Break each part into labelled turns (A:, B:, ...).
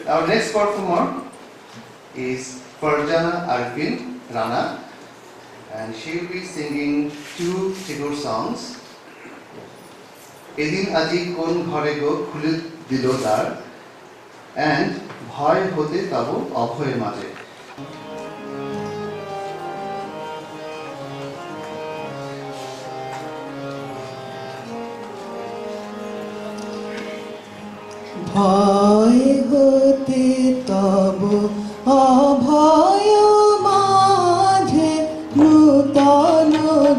A: Our next performer is Farjana Arvin Rana, and she will be singing two Tagore songs. Edin Aji Kon Ghare Go Khule Dilo Dar and Bhoy Hote Tabo Abhoyer Maje.
B: ভয় হতে তব অভয় মাঝে নূতন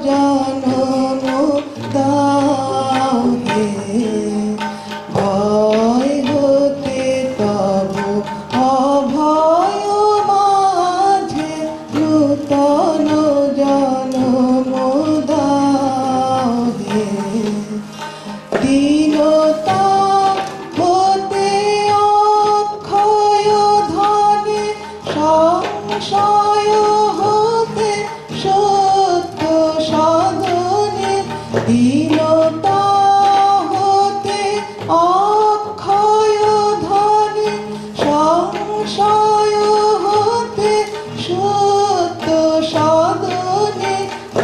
B: জন্ম দাও হে। ভয় হতে তব অভয় মাঝে নূতন জন্ম দাও হে। দীনতা সংশয় হতে সত্য সাধনে দীনতা হতে অক্ষয় ধনে সংশয় হতে সত্য সাধনে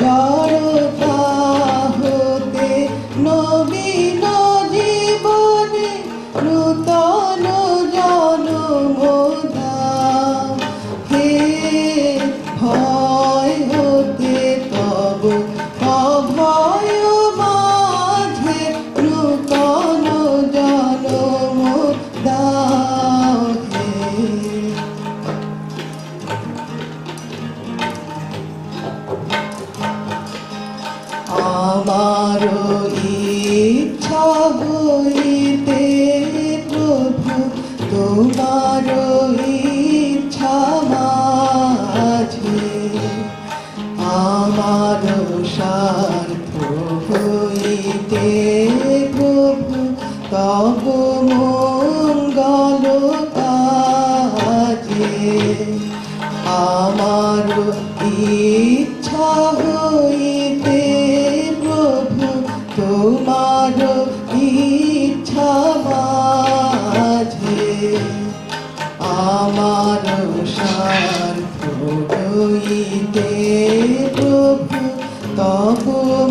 B: জড়তা হতে নবীন জীবনে নূতন জন্ম দাও হে। ভয় হতে তব অভয় মাঝে নূতন জন্ম দাও হে। আমার ইচ্ছা হইতে প্রভু তোমার ইচ্ছা মাঝে আমার স্বার্থ হইতে প্রভু তব মঙ্গল কাজে আমার ইচ্ছা হইতে প্রভু তোমার ইচ্ছা মাঝে আমার স্বার্থ হইতে প্রভু তব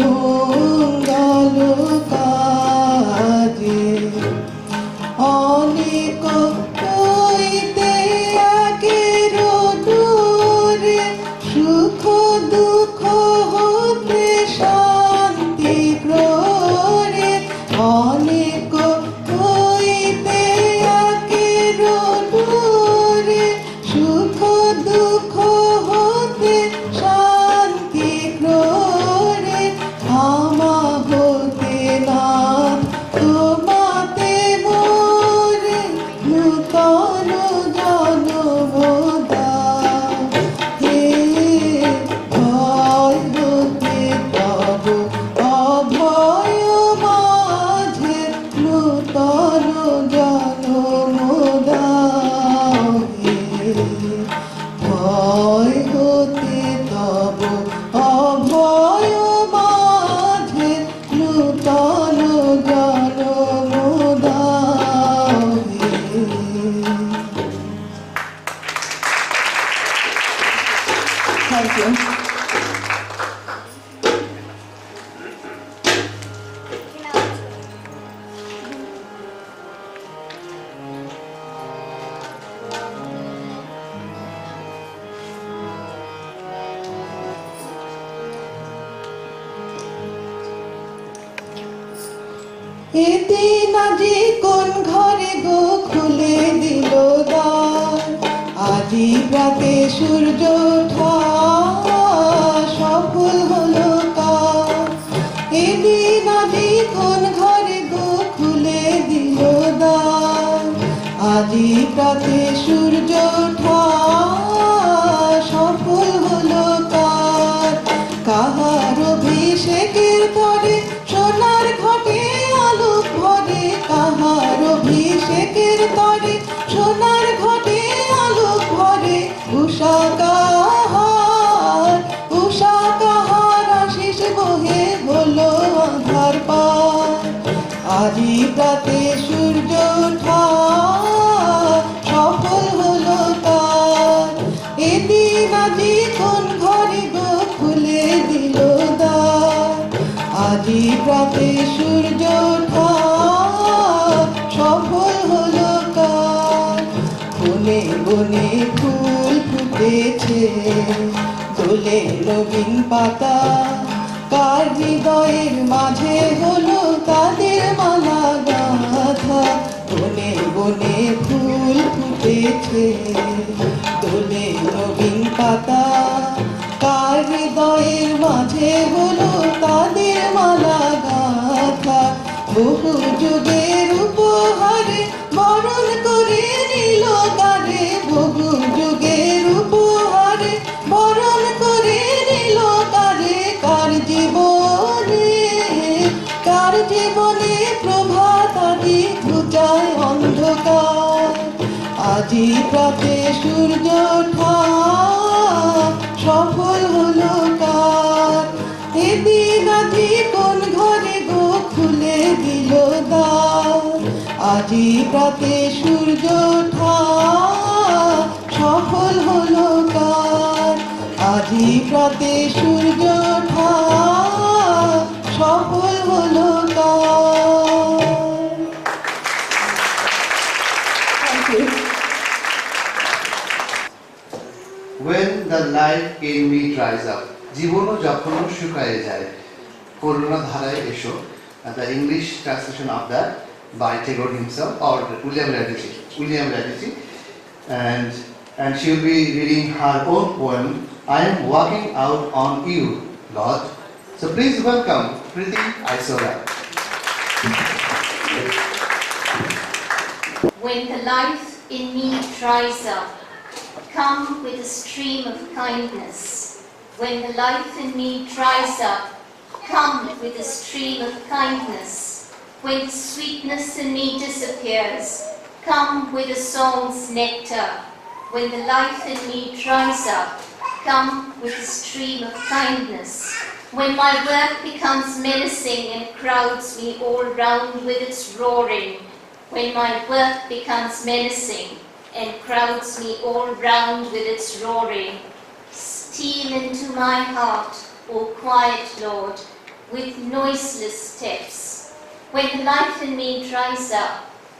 B: মঙ্গল কাজে অনেক হইতে একের দূরে সুখ দুঃখ হতে শান্তি ক্রোরে অনেক হইতে একের দূরে সুখ দুঃখ হতে শান্তি ক্রোরে আমা হতে না তোমাতে মোরে নূতন জন্ম দাও হে। ভয় হতে তব অভয় মাঝে নূতন জন্ম দাও হে। ভয় হতে তব অভয় মাঝে নূতন জন্ম দাও হে। Thank you. এদিন আজি কোন ঘরে গো খুলে দিল দ্বার আজি প্রাতে সূর্য ওঠা সফল হলো কাজ। এদিন আজি কোন ঘরে গো খুলে দিল দ্বার আজি প্রাতে সূর্য ওঠা সফল হলো কাজ। কাহার অভিষেকের তরে সোনার ঘটে আলোক ভরে কাহার অভিষেকের তরে সোনার ঘটে আলোক ভরে উষা কাহার আশিস বহে হলো আধার পার আজি প্রাতে সূর্য ওঠা বনে বনে ফুল ফুটেছে, দোলে নবীন পাতা, কার হৃদয়ের মাঝে হলো তাদের মালা গাঁথা। বনে বনে ফুল ফুটেছে, দোলে নবীন পাতা, কার হৃদয়ের মাঝে হলো তাদের মালা গাঁথা। বহু যুগের উপহারে বরণ করে নিল কারে, বহু যুগের উপহারে বরণ করে নিল কারে। কার জীবনে প্রভাত আদি ঘুচায় অন্ধকার, আজি প্রাতে সূর্য ওঠা সফল হলো কার। এদিন আজি কোন ঘরে গো খুলে দিল দ্বার, আজি প্রাতে সূর্য ওঠা সফল হলো কার, আজি প্রাতে সূর্য ওঠা সফল হলো কার। Thank you.
A: When the life in me dries up, জীবনও যখন শুকায়ে যায়, করুণা ধারায় এসো. The English translation of that by Tagore himself or William Radici, and she will be reading her own poem, I am walking out on you, Lord. So please welcome Priti Aisora.
C: When the life in me dries up, come with a stream of kindness. When the life in me dries up, come with a stream of kindness. When the sweetness in me disappears, come with a song's nectar. When the life in me dries up, come with a stream of kindness. When my work becomes menacing and crowds me all round with its roaring, when my work becomes menacing and crowds me all round with its roaring, steal into my heart, O quiet Lord, with noiseless steps. When the life in me dries up,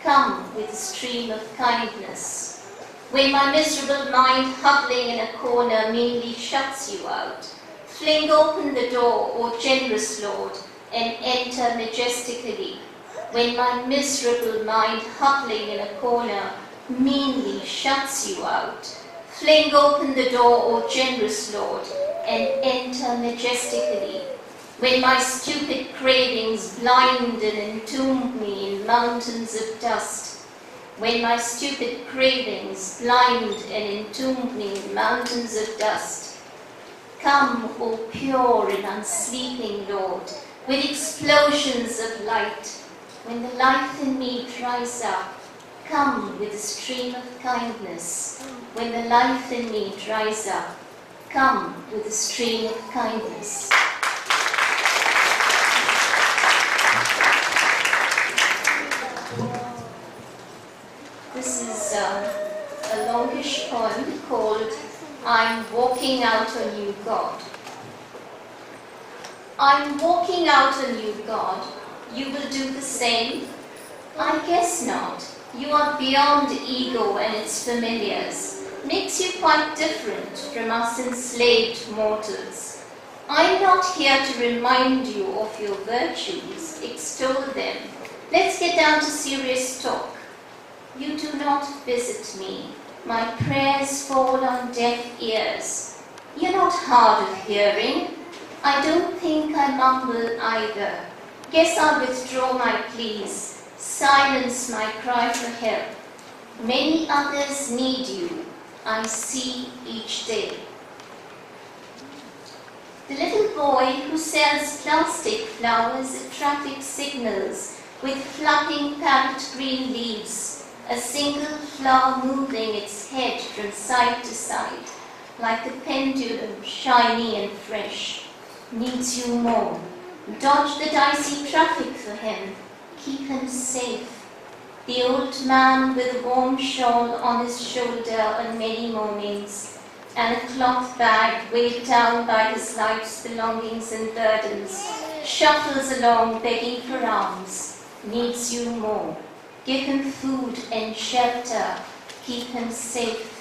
C: come with a stream of kindness. When my miserable mind huddling in a corner meanly shuts you out, fling open the door, O generous Lord, and enter majestically. When my miserable mind huddling in a corner meanly shuts you out, fling open the door, O generous Lord, and enter majestically. When my stupid cravings blind and entomb me in mountains of dust, when my stupid cravings blind and entomb me in mountains of dust, come, O pure and unsleeping Lord, with explosions of light. When the life in me dries up, come with a stream of kindness. When the life in me dries up, come with a stream of kindness. This is a longish poem called I'm Walking Out on You, God. I'm walking out on you, God. You will do the same? I guess not. You are beyond ego and its familiars. Makes you quite different from us enslaved mortals. I'm not here to remind you of your virtues, extol them. Let's get down to serious talk. You do not visit me. My prayers fall on deaf ears. You're not hard of hearing. I don't think I mumble either. Guess I'll withdraw my pleas, silence my cry for help. Many others need you, I see each day. The little boy who sells plastic flowers at traffic signals with flapping parrot green leaves, a single flower moving its head from side to side, like a pendulum, shiny and fresh, needs you more. Dodge the dicey traffic for him, keep him safe. The old man with a warm shawl on his shoulder on many mornings, and a cloth bag weighed down by his life's belongings and burdens, shuffles along begging for alms, needs you more. Give him food and shelter, keep him safe.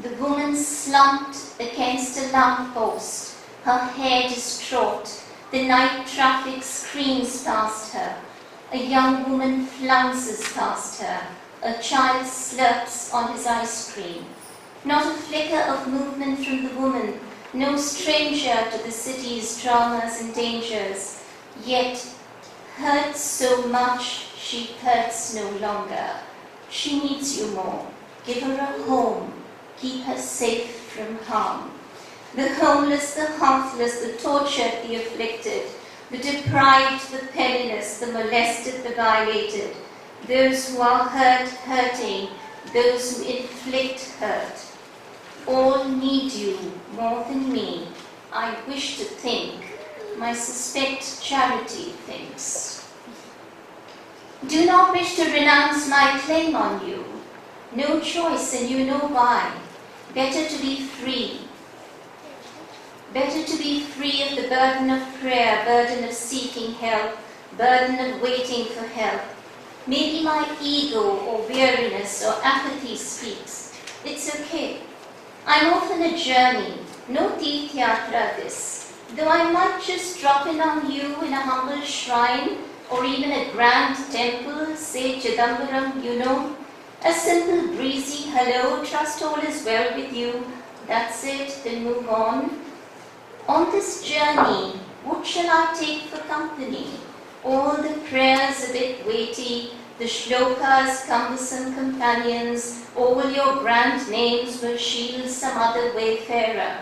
C: The woman slumped against a lamppost, her hair distraught. The night traffic screams past her. A young woman flounces past her. A child slurps on his ice cream. Not a flicker of movement from the woman, no stranger to the city's dramas and dangers, yet hurt so much she hurts no longer. She needs you more. Give her a home. Keep her safe from harm. The homeless, the heartless, the tortured, the afflicted, the deprived, the penniless, the molested, the violated, those who are hurt, hurting, those who inflict hurt. All need you more than me. I wish to think. My suspect charity thinks. Do not wish to renounce my claim on you. No choice, and you know why. Better to be free. Better to be free of the burden of prayer, burden of seeking help, burden of waiting for help. Maybe my ego or weariness or apathy speaks. It's okay. I'm off on a journey. No Tirthayatra this. Though I might just drop in on you in a humble shrine or even a grand temple, say Chidambaram, you know. A simple breezy hello, trust all is well with you. That's it, then move on. On this journey, what shall I take for company? All the prayers a bit weighty, the shlokas cumbersome companions, all your grand names will shield some other wayfarer.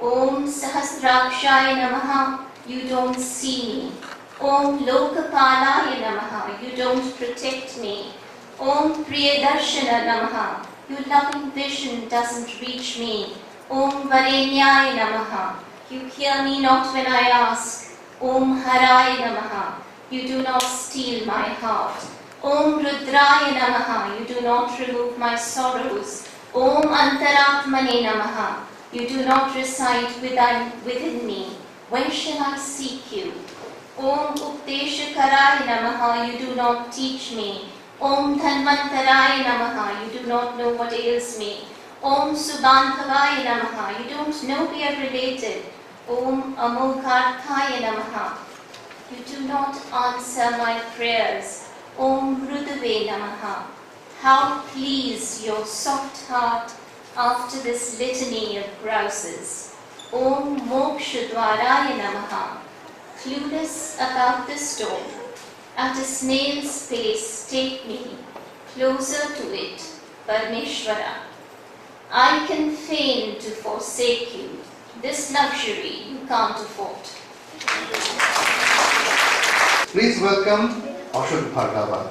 C: Om Sahasrakshaya Namaha, you don't see me. Om Lokapalaya Namaha, you don't protect me. Om Priyadarshana Namaha, your loving vision doesn't reach me. Om Varenyaya Namaha, you hear me not when I ask. Om Haraya Namaha, you do not steal my heart. Om Rudraya Namaha, you do not remove my sorrows. Om Antaratmane Namaha, you do not reside within me. When shall I seek you? Om Updeshakaraya Namaha, you do not teach me. Om Dhanvantaraya Namaha, you do not know what ails me. Om Subanthavaya Namaha, you don't know we are related. Om Amogharthaya Namaha, you do not answer my prayers. Om Rudave Namaha, how please your soft heart after this litany of grouses. Om Mokshadvaraya Namaha, clueless about the storm. At a snail's pace, take me closer to it, Parmeshwara. I can feign to forsake you. This luxury you can't afford.
A: Please welcome Ashok Bhargava.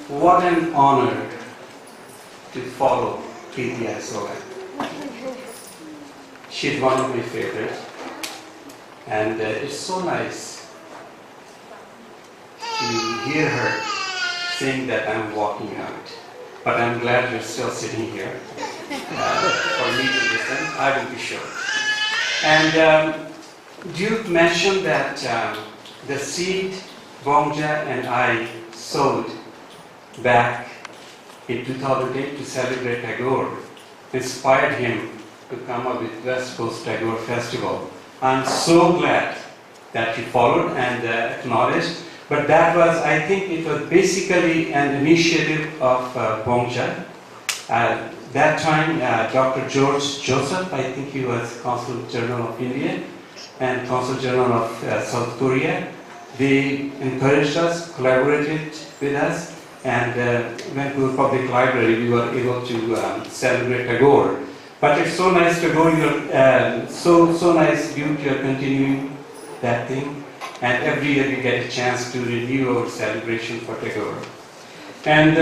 D: What an honor to follow Preeti Asoga. She's one of my favorites, and it's so nice to hear her saying that I'm walking out. But I'm glad you're still sitting here for me to listen. I will be sure. And Duke mentioned that the seed Bongja and I sowed back in 2008 to celebrate Tagore inspired him to come up with West Coast Tagore Festival. I'm so glad that you followed and acknowledged. But that was, I think it was basically an initiative of Bongja. That time, Dr. George Joseph, I think he was Consul General of India and Consul General of South Korea. They encouraged us, collaborated with us, and went to the public library. We were able to celebrate Tagore. But it's so nice to go. You're so nice, Duke. You're continuing that thing, and every year we get a chance to renew our celebration for Tagore. And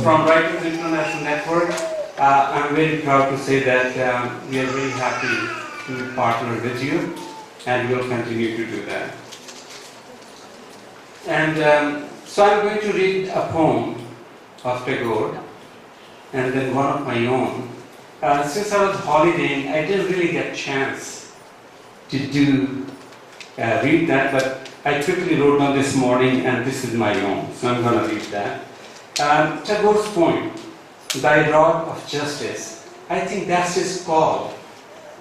D: from Writers International Network, I'm very proud to say that we are very happy to partner with you, and we will continue to do that. And so I'm going to read a poem of Tagore, and then one of my own. Since I was holidaying, I didn't really get a chance to read that, but I quickly wrote down this morning, and this is my own, so I'm going to read that. Tagore's poem, "Thy Rod of Justice," I think that's his call.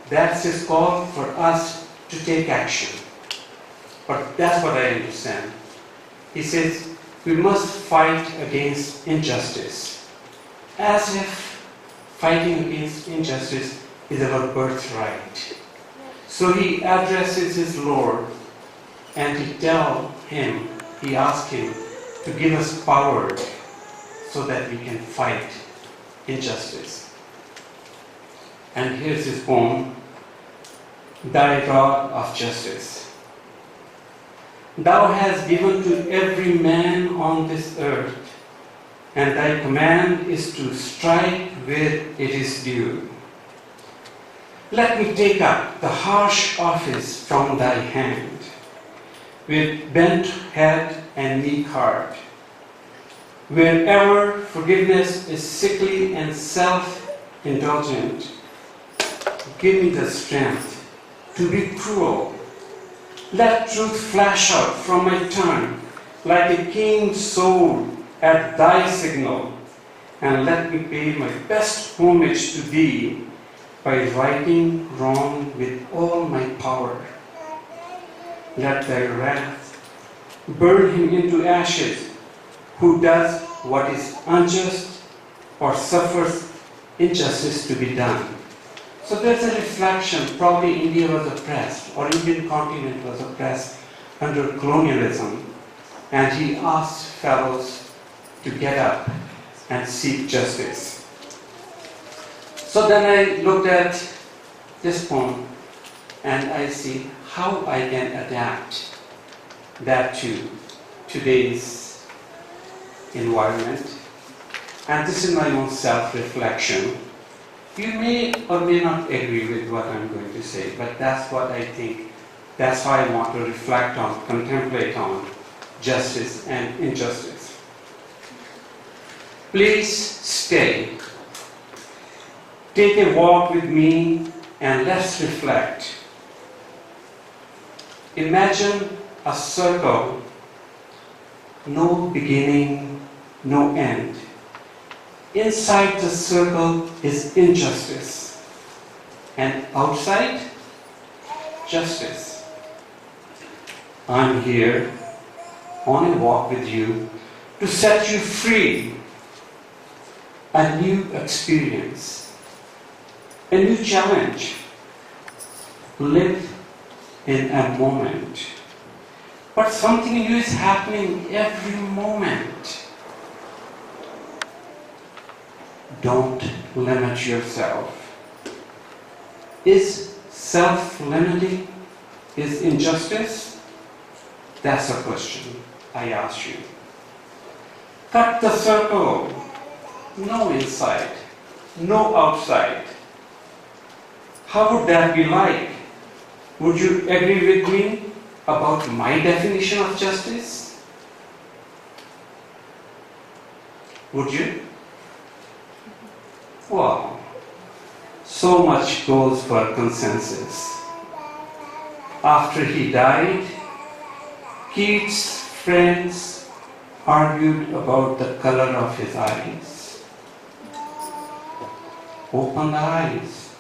D: That's his call for us to take action. But that's what I understand. He says, we must fight against injustice, as if fighting against injustice is our birthright. So he addresses his Lord, and he asks him to give us power so that we can fight injustice. And here's his poem, "Thy Rod of Justice. Thou hast given to every man on this earth, and thy command is to strike where it is due. Let me take up the harsh office from thy hand, with bent head and meek heart. Wherever forgiveness is sickly and self-indulgent, give me the strength to be cruel. Let truth flash out from my tongue like a king's sword at thy signal, and let me pay my best homage to thee by righting wrong with all my power. Let thy wrath burn him into ashes who does what is unjust or suffers injustice to be done." So there's a reflection, probably India was oppressed, or Indian continent was oppressed under colonialism, and he asked fellows to get up and seek justice. So then I looked at this poem, and I see how I can adapt that to today's environment. And this is my own self-reflection. You may or may not agree with what I'm going to say, but that's what I think, that's why I want to reflect on, contemplate on justice and injustice. Please stay. Take a walk with me and let's reflect. Imagine a circle, no beginning, no end. Inside the circle is injustice, and outside, justice. I'm here on a walk with you to set you free. A new experience, a new challenge. Live in a moment. But something new is happening every moment. Don't limit yourself. Is self-limiting, is injustice? That's a question I ask you. Cut the circle. No inside, no outside. How would that be like? Would you agree with me about my definition of justice? Would you? Wow, so much goes for consensus. After he died, Keats' friends argued about the color of his eyes. Open the eyes.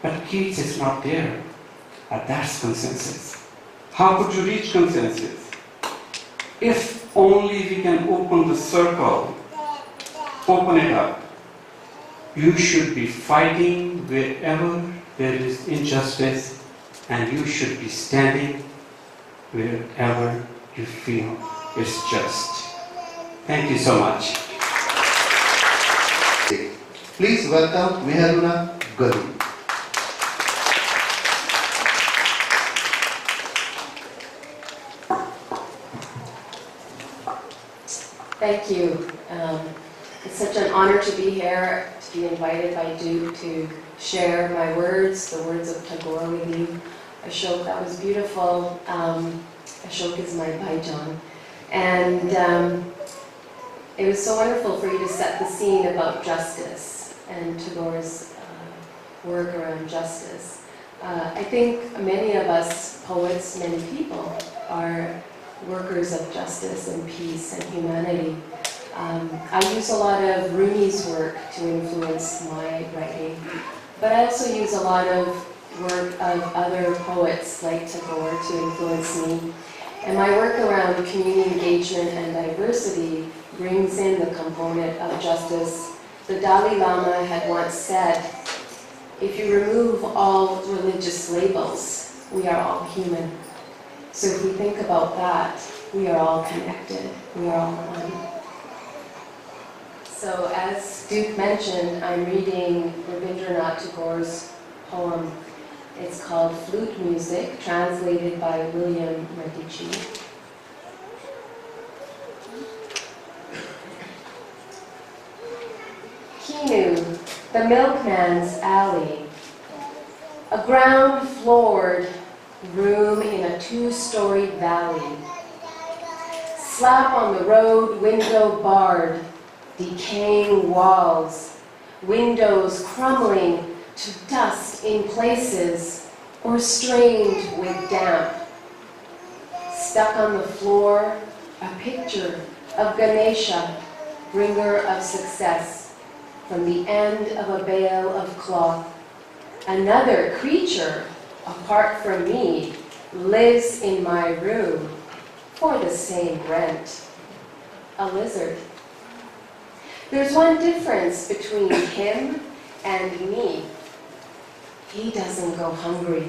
D: But Keats is not there. And that's consensus. How could you reach consensus? If only we can open the circle, open it up. You should be fighting wherever there is injustice, and you should be standing wherever you feel is just. Thank you so much.
A: Please welcome Meharuna Goli.
E: Thank you. It's such an honor to be here, to be invited by Duke to share my words, the words of Tagore with you. Ashok, that was beautiful. Ashok is my bhaijan. And it was so wonderful for you to set the scene about justice and Tagore's work around justice. I think many of us poets, many people, are workers of justice and peace and humanity. I use a lot of Rumi's work to influence my writing, but I also use a lot of work of other poets like Tagore to influence me. And my work around community engagement and diversity brings in the component of justice. The Dalai Lama had once said, if you remove all religious labels, we are all human. So if we think about that, we are all connected, we are all one. So as Duke mentioned, I'm reading Rabindranath Tagore's poem. It's called Flute Music, translated by William Medici. Kinu, the milkman's alley. A ground-floored room in a two-story valley. Slap on the road, window barred, decaying walls, windows crumbling to dust in places or strained with damp. Stuck on the floor, a picture of Ganesha, bringer of success, from the end of a bale of cloth. Another creature, apart from me, lives in my room for the same rent. A lizard. There's one difference between him and me. He doesn't go hungry.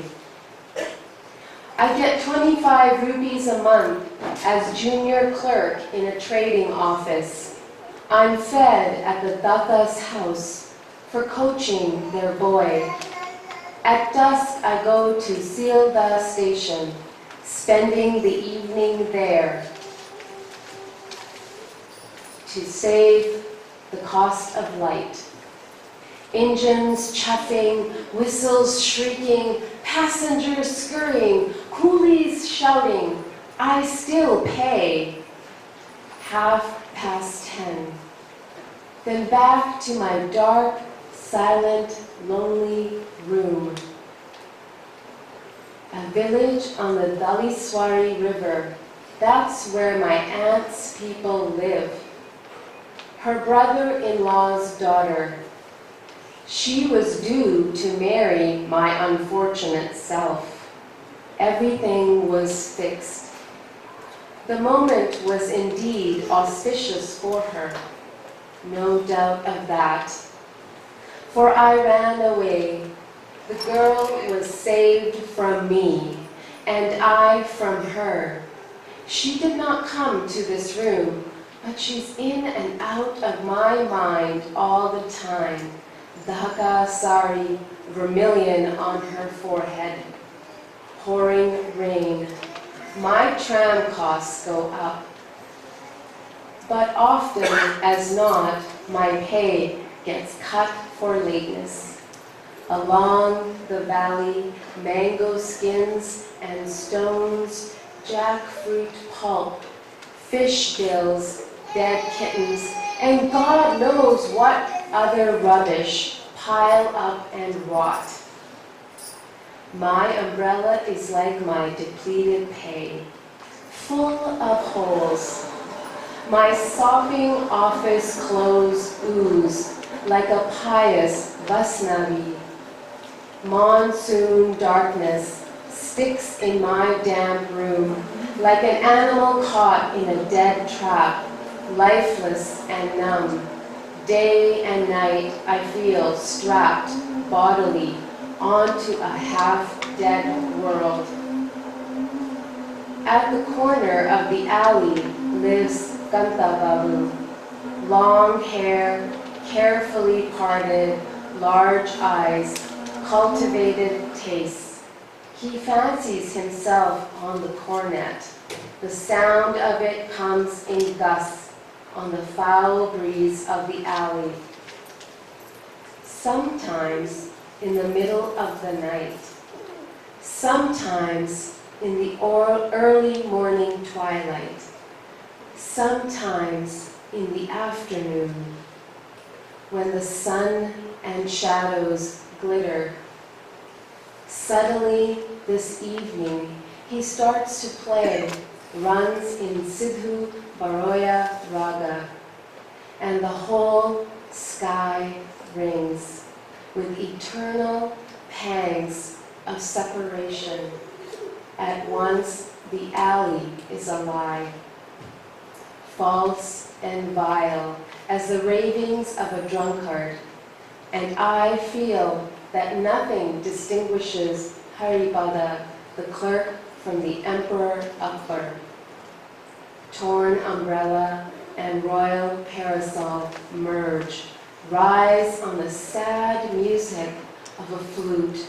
E: I get 25 rupees a month as junior clerk in a trading office. I'm fed at the Datta's house for coaching their boy. At dusk, I go to Sealdah station, spending the evening there to save the cost of light. Engines chuffing, whistles shrieking, passengers scurrying, coolies shouting. I still pay. 10:30. Then back to my dark, silent, lonely room. A village on the Daliswari River. That's where my aunt's people live. Her brother-in-law's daughter. She was due to marry my unfortunate self. Everything was fixed. The moment was indeed auspicious for her. No doubt of that. For I ran away. The girl was saved from me, and I from her. She did not come to this room, but she's in and out of my mind all the time. Dhaka sari, vermilion on her forehead. Pouring rain. My tram costs go up. But often as not, my pay gets cut for lateness. Along the valley, mango skins and stones, jackfruit pulp, fish gills, dead kittens, and God knows what other rubbish pile up and rot. My umbrella is like my depleted pay, full of holes. My sopping office clothes ooze like a pious Vasnavi. Monsoon darkness sticks in my damp room like an animal caught in a dead trap, lifeless and numb. Day and night I feel strapped bodily onto a half-dead world. At the corner of the alley lives Kanta Babu. Long hair, carefully parted, large eyes, cultivated tastes. He fancies himself on the cornet. The sound of it comes in gusts on the foul breeze of the alley. Sometimes in the middle of the night. Sometimes in the early morning twilight. Sometimes in the afternoon, when the sun and shadows glitter. Suddenly, this evening, he starts to play, runs in Visva-Bharati raga, and the whole sky rings with eternal pangs of separation. At once, the alley is a lie, false and vile as the ravings of a drunkard, and I feel that nothing distinguishes Haripada, the clerk, from the Emperor Akbar. Torn umbrella and royal parasol merge, rise on the sad music of a flute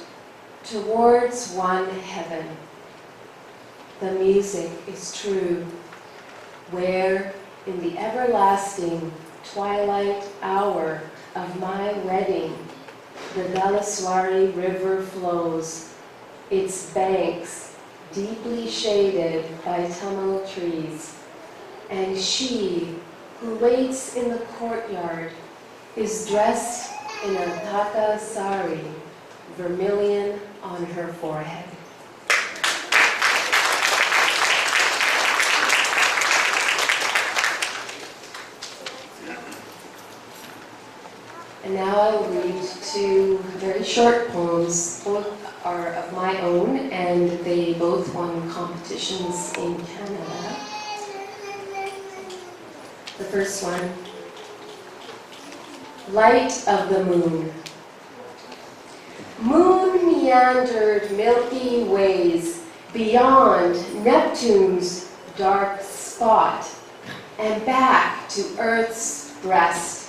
E: towards one heaven. The music is true, where in the everlasting twilight hour of my wedding, the Dalaswari River flows, its banks deeply shaded by Tamil trees, and she who waits in the courtyard is dressed in a dhaka sari, vermilion on her forehead. And now I will read two very short poems. Both are of my own, and they both won competitions in Canada. The first one, Light of the Moon. Moon meandered milky ways beyond Neptune's dark spot and back to Earth's breast.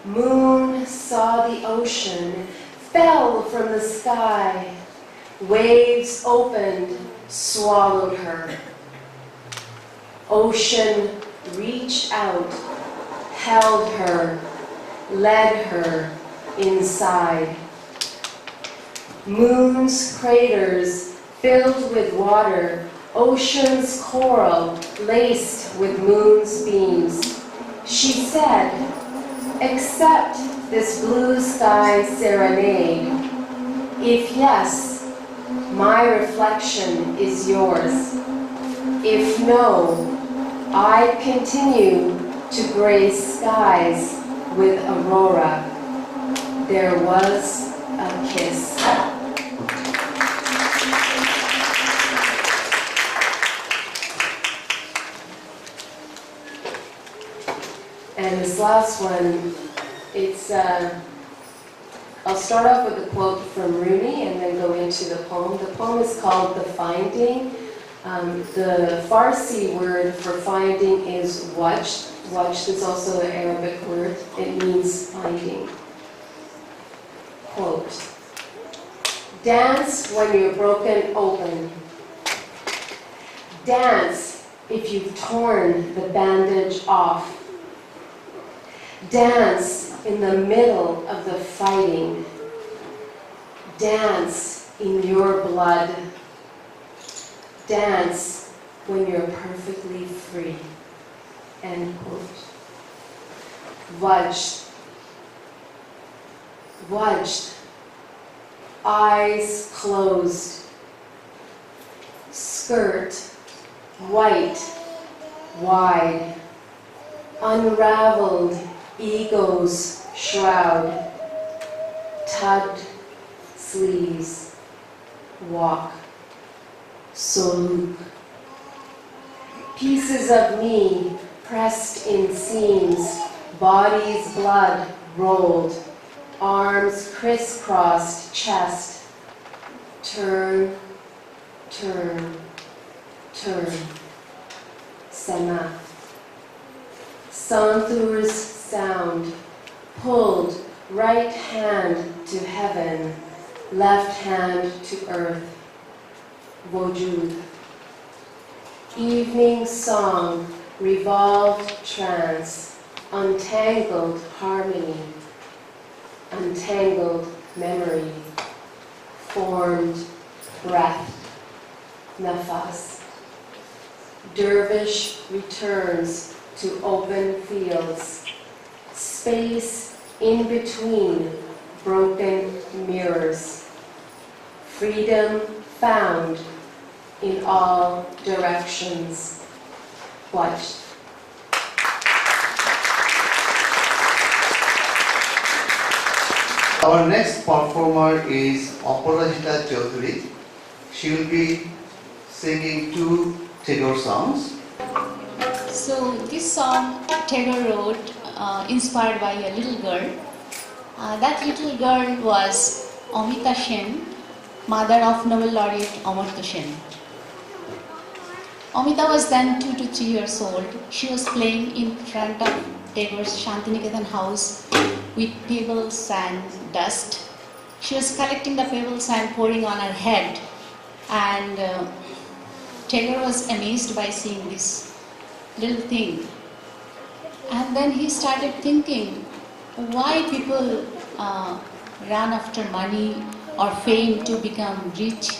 E: Moon saw the ocean, fell from the sky. Waves opened, swallowed her. Ocean reached out, held her, led her inside. Moon's craters filled with water, ocean's coral laced with moon's beams. She said, accept this blue sky serenade. If yes, my reflection is yours. If no, I continue to grace skies with aurora. There was a kiss. And this last one, I'll start off with a quote from Rumi and then go into the poem. The poem is called The Finding. The Farsi word for finding is wajd. Wajd is also an Arabic word. It means finding. Quote, dance when you're broken open. Dance if you've torn the bandage off. Dance in the middle of the fighting. Dance in your blood. Dance when you're perfectly free. End quote. Wajd. Wajd. Eyes closed. Skirt. White. Wide. Unraveled ego's shroud. Tugged sleeves. Walk. Soluk. Pieces of me pressed in seams, body's blood rolled, arms crisscrossed chest. Turn, turn, turn. Sema. Santhur's sound, pulled right hand to heaven, left hand to earth. Wojud. Evening song, revolved trance, untangled harmony, untangled memory, formed breath, nafas. Dervish returns to open fields, space in between broken mirrors. freedom found in all directions. Watch.
A: Our next performer is Aparajita Chaudhary. She will be singing 2 Tagore songs.
F: So this song Tagore wrote, inspired by a little girl. That little girl was Amita Sen, mother of Nobel laureate Amartya Sen. Amita was then 2 to 3 years old. She was playing in front of Tagore's Shantiniketan house with pebbles and dust. She was collecting the pebbles and pouring on her head. And Tagore was amazed by seeing this little thing. And then he started thinking why people run after money or fame to become rich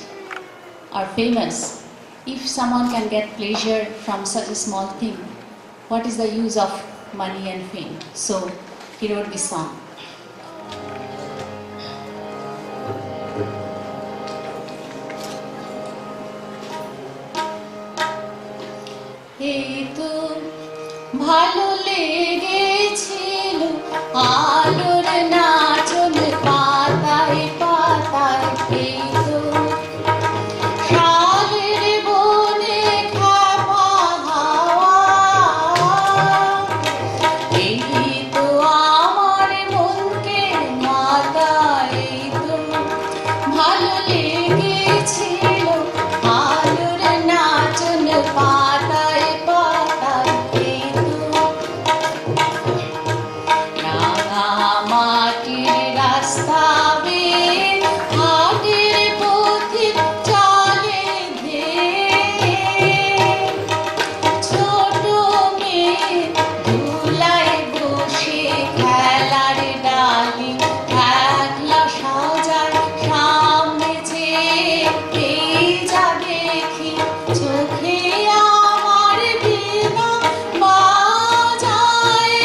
F: or famous. If someone can get pleasure from such a small thing, what is the use of money and fame? So he wrote this song. এই তো ভালো লেগেছিল আলোর নাচন পাতায় পাতায়, এই তো শালের বনে খাপা হাওয়া, এই তো আমার মনকে মাতায়, এই তো ভালো লেগেছিল আলোর নাচন পাতায় পাতায়, এই তো রাঙা মাটির রাস্তা বেয়ে হাটের পথিক চলে ধেয়ে, ছোট মেয়ে ধুলায় বসে খেলার ডালি একলা সাজায় সামনে চেয়ে, এই যা দেখি চোখে আমার বীণা বাজায়,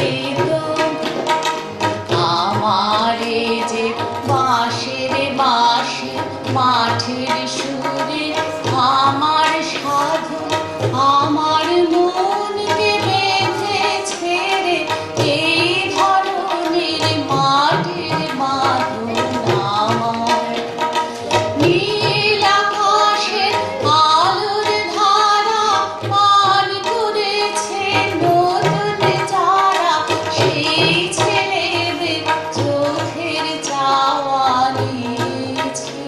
F: এই তো আমারে যে বাঁশের বাঁশি মাঠের সুরে আমার সাধু আমার মনকে বেঁধেছে রে, এই ধরনের মাটির বাঁধন আমার। নীল আকাশের আলোর ধারা পান করেছে নতুন যারা, সেই ছেলেদের চোখের চাওয়া নিয়েছি,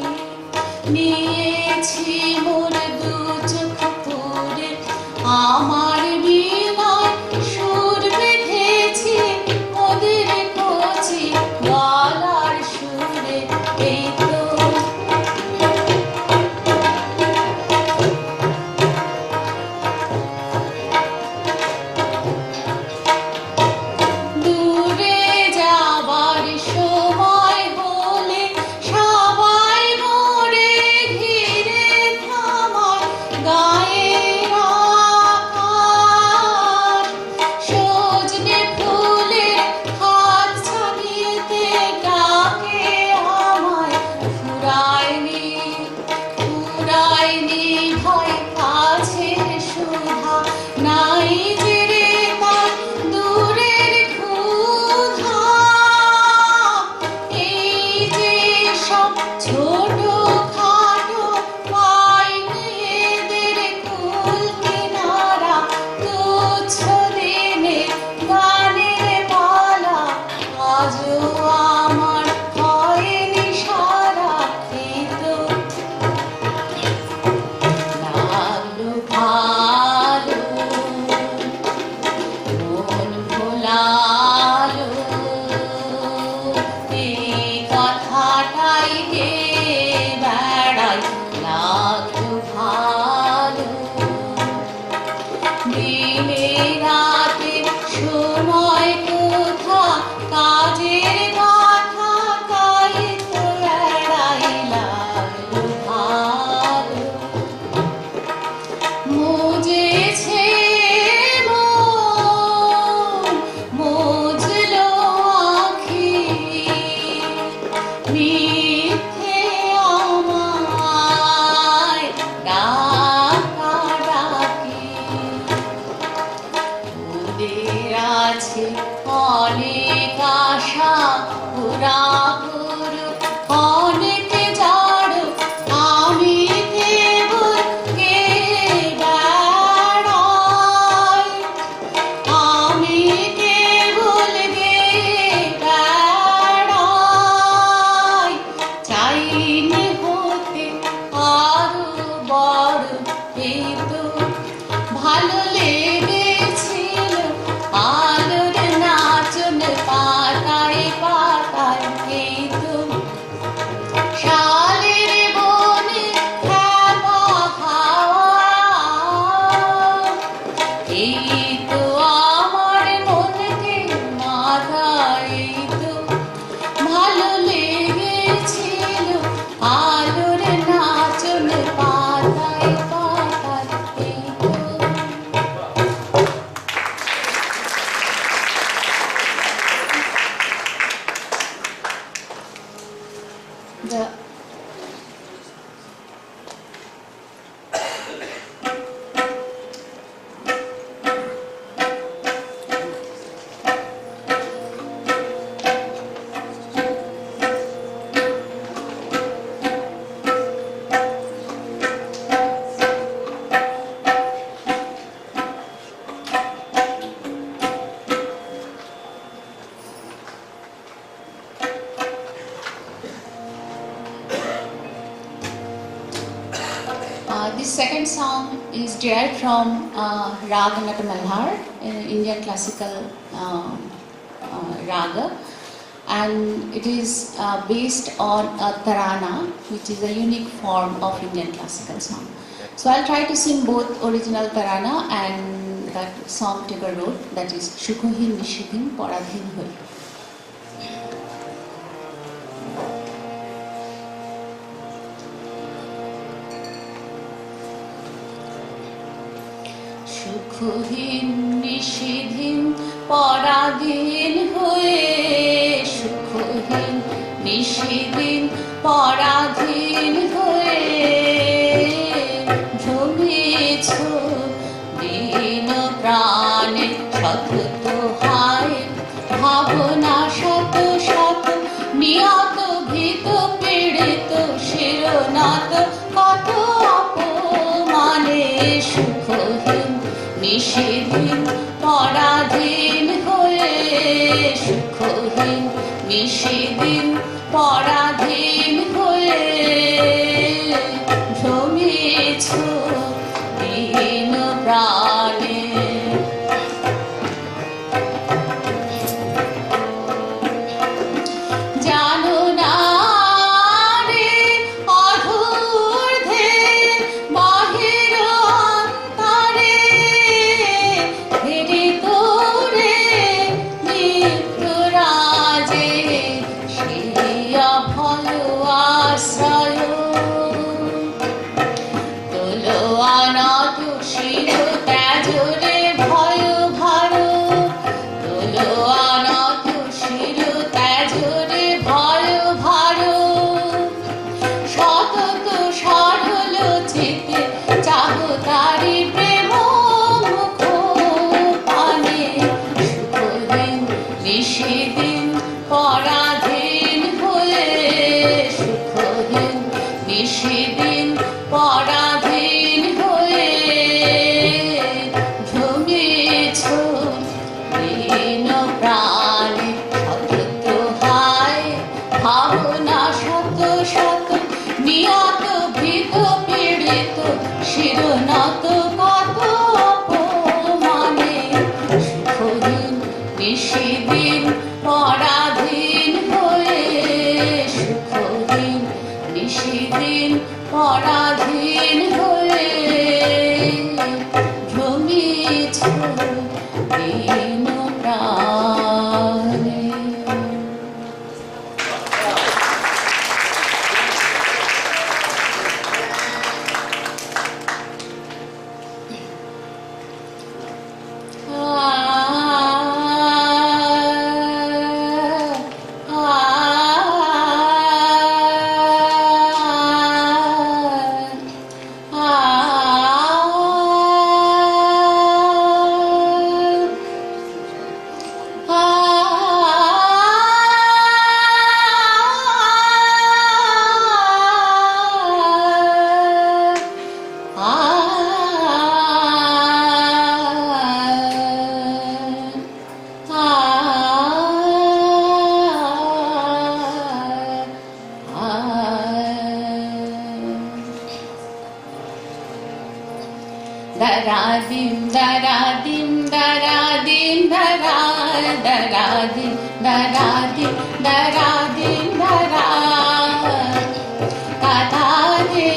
F: নিয়েছি মোর দু চোখ পুরে, আমার বীণায় সুর বেঁধেছি ওদের কচি গলার সুরে, এই তো দূরে যাবার সময় হলে সবাই মোরে ঘিরে থামে, this second song is derived from Raga Nata Malhar, Indian classical raga, and it is based on a tarana, which is a unique form of Indian classical song. So I'll try to sing both original tarana and that song Tagore wrote, that is Shukhohin Nishidhin Paradhin Hoi. সুখহীন নিষিধীন পরাধীন হয়ে, সুখহীন নিষিধীন পরাধীন হয়ে ভ্রমিছ দীন প্রাণে শত হায় ভাবনা শত শত নিয়ত ভীত পীড়িত শিরোনাত কত অপমানে সুখহীন নিষিধীন পরাধীন হয়ে, সুখহীন নিষিধীন পরাধীন হয়ে ভ্রমিছ দীন প্রাণে। জানো না রে অধূর্ধ্বে বাহির অন্তরে ফিরিত রে নিত্যরাজে সেই অভয় আশ্রয়। তোলো অনত শির ত্যাজ রে ভয় ভার, তোলো অনত শির ত্যাজ রে ভয় ভার। সতত সরল চিতে চাহ তারি প্রেম মুখ পানে, সুখহীন নিষিধীন পরাধীন হয়ে, সুখহীন নিষিধীন পরাধীন হয়ে ভ্রমিছ দীন প্রাণে শত হায় ভাবনা শত শত নিয়ত ভীত পীড়িত শিরোনত কত অপমানে সুখহীন নিষিধীন পরাধীন হয়ে, সুখহীন নিষিধীন পরাধীন হয়ে ভ্রমিছ দীন প্রাণে। Daradim, daradim, daradim, daradim, daradim, daradim, daradim. Kada de,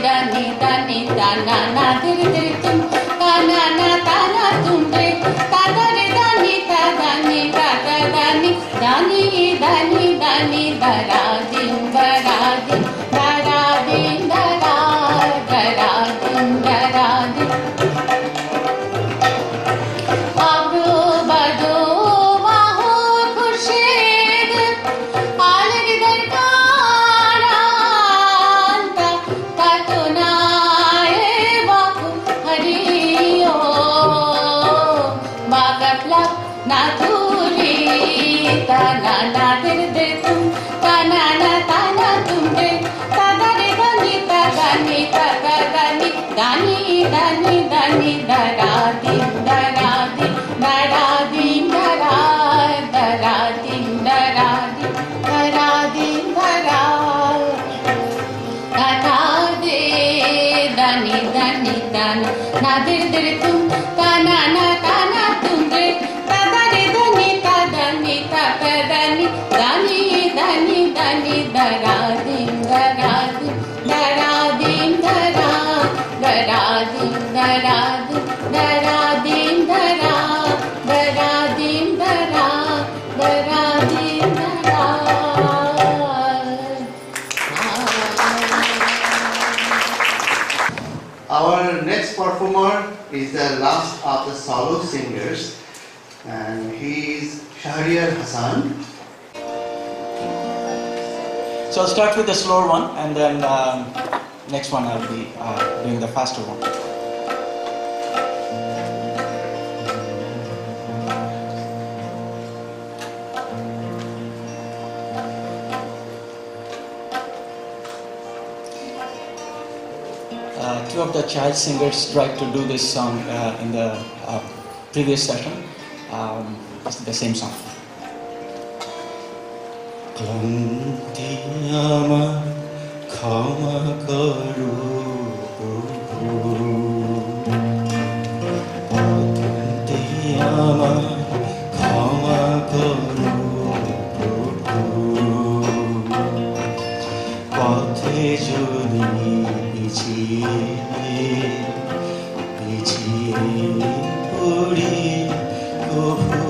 F: dani, dani, dana, na, dir, dir, tum, kana, na, tana, tum, re, tada, re, dani, tadani, tada, dani, dani, dani, dani, daradim, daradim, daradim, daradim, daradim. Abro-bado, maho, khurshid, alag darkaranta, katunaye baku hariyo, bagaplak na tuli, tana na dir dir tum, tana na tana tum re, tada re dani, tadani, tadani, dani, dani, dani, daradim, daradim, daradim, daradim, daradim, daradim, daradim. Kada de, ni da ni da na na dir dir tum ta na tum re ta da ni da ni ta da ni ta pa da ni da ni da ni da ni da ra dim da ra dim da ra dim da ra dim da ra dim da ra dim da ra dim da ra dim da ra.
A: Our next performer is the last of the solo singers, and he is Shahriar Hassan.
G: So I'll start with the slower one, and then next one I'll be doing the faster one. Two of the child singers tried to do this song in the previous session. It's the same song. ক্লান্তি আমার ক্ষমা করো প্রভু, ক্লান্তি আমার ক্ষমা করো প্রভু, পথে যদি পিছিয়ে পড়ি প্রভু,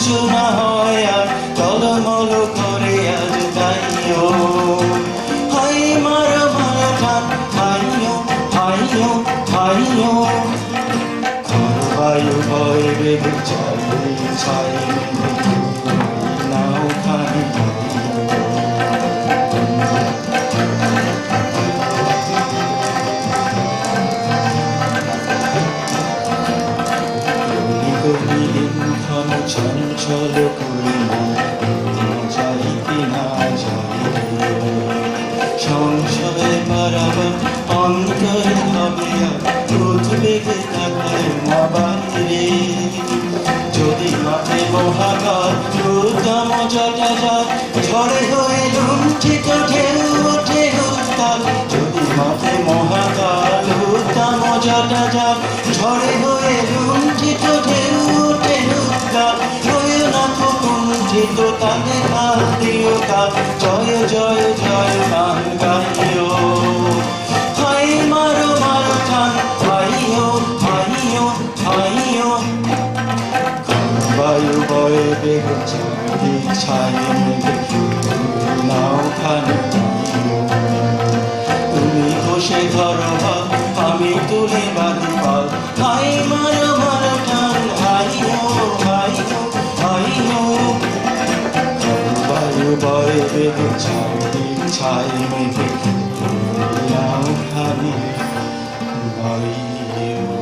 H: কিছু না হয় আর টলমল করে আজ তাইও হাই মারো মারো টান হাইও হাইও হাইও বায়ু ভয় বেগে চাই ছাই নাও খানি ঘন চঞ্চল করি যাইতে না যাই সংশয় পারাবার অন্তর হবে উদ্বেগে থাকলে না বাইরে যদি মাঠে মহাকাল উদ্যম জটা যায় ঝড়ে হয়ে লুণ্ঠিত ঢেউ ওঠে উত্তাল যদি মাঠে মহাকাল উদ্যম জটা যায় ঝড়ে হয়ে লুণ্ঠিত ঢেউ ওঠে উত্তাল হয়ে না কুণ্ঠিত তাকে কাল দিও কাল জয় জয় জয় গান গাইও হাই মারো মারো টান হাইও হাইও হাইও বায়ু বয়ে বেগ চাঁদিক ছায় মেঘে নাও খানি তুমি ঘষে ধরো হাত আমি তুলে বাঁধি পাল হাই মারো মারো টান হাইও হাইও হাইও বায়ু বয়ে বেগ চাঁদিক ছায় মেঘে নাও খানি বায়ু